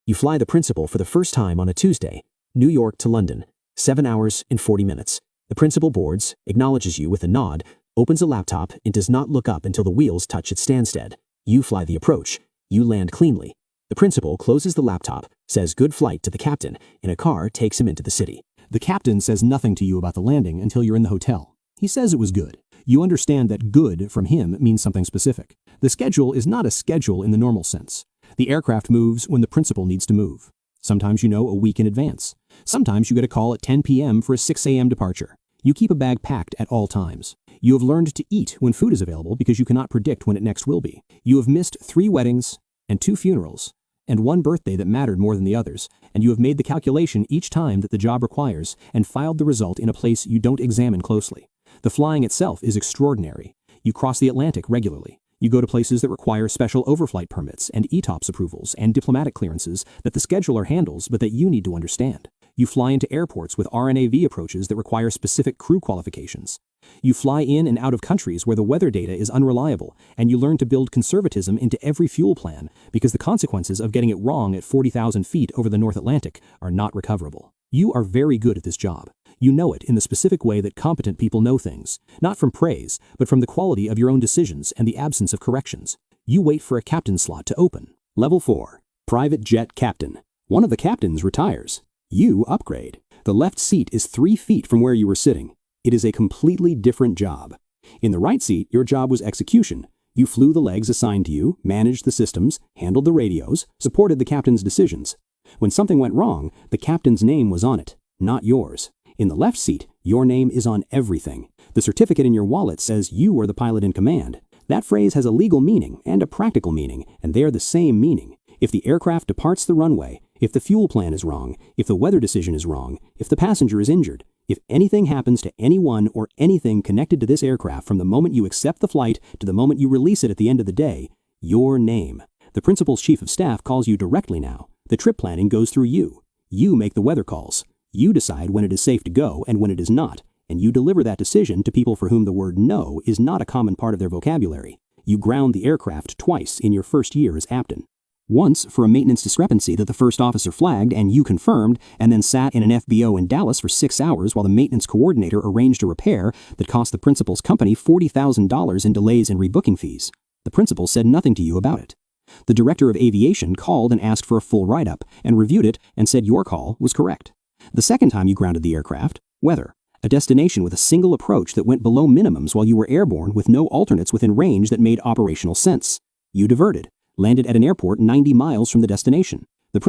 You fly the Principal for the first time on a Tuesday, New York to London, 7 hours and 40 minutes. The Principal boards, acknowledges you with a nod, opens a laptop, and does not look up until the wheels touch its Stansted. You fly the approach. You land cleanly. The Principal closes the laptop, says good flight to the captain, and a car takes him into the city. The captain says nothing to you about the landing until you're in the hotel. He says it was good. You understand that good from him means something specific. The schedule is not a schedule in the normal sense. The aircraft moves when the Principal needs to move. Sometimes you know a week in advance. Sometimes you get a call at 10 p.m. for a 6 a.m. departure. You keep a bag packed at all times. You have learned to eat when food is available because you cannot predict when it next will be. You have missed 3 weddings and 2 funerals and 1 birthday that mattered more than the others, and you have made the calculation each time that the job requires and filed the result in a place you don't examine closely. The flying itself is extraordinary. You cross the Atlantic regularly. You go to places that require special overflight permits and ETOPS approvals and diplomatic clearances that the scheduler handles but that you need to understand. You fly into airports with RNAV approaches that require specific crew qualifications. You fly in and out of countries where the weather data is unreliable, and you learn to build conservatism into every fuel plan because the consequences of getting it wrong at 40,000 feet over the North Atlantic are not recoverable. You are very good at this job. You know it in the specific way that competent people know things, not from praise, but from the quality of your own decisions and the absence of corrections. You wait for a captain slot to open. Level 4. Private Jet Captain. One of the captains retires. You upgrade. The left seat is 3 feet from where you were sitting. It is a completely different job. In the right seat, your job was execution. You flew the legs assigned to you, managed the systems, handled the radios, supported the captain's decisions. When something went wrong, the captain's name was on it, not yours. In the left seat, your name is on everything. The certificate in your wallet says you are the pilot in command. That phrase has a legal meaning and a practical meaning, and they're the same meaning. If the aircraft departs the runway, if the fuel plan is wrong, if the weather decision is wrong, if the passenger is injured, if anything happens to anyone or anything connected to this aircraft from the moment you accept the flight to the moment you release it at the end of the day, your name. The Principal's Chief of Staff calls you directly now. The trip planning goes through you. You make the weather calls. You decide when it is safe to go and when it is not, and you deliver that decision to people for whom the word no is not a common part of their vocabulary. You ground the aircraft twice in your first year as captain. Once for a maintenance discrepancy that the first officer flagged and you confirmed, and then sat in an FBO in Dallas for 6 hours while the maintenance coordinator arranged a repair that cost the Principal's company $40,000 in delays and rebooking fees. The Principal said nothing to you about it. The Director of Aviation called and asked for a full write-up and reviewed it and said your call was correct. The second time you grounded the aircraft, weather, a destination with a single approach that went below minimums while you were airborne with no alternates within range that made operational sense. You diverted. Landed at an airport 90 miles from the destination.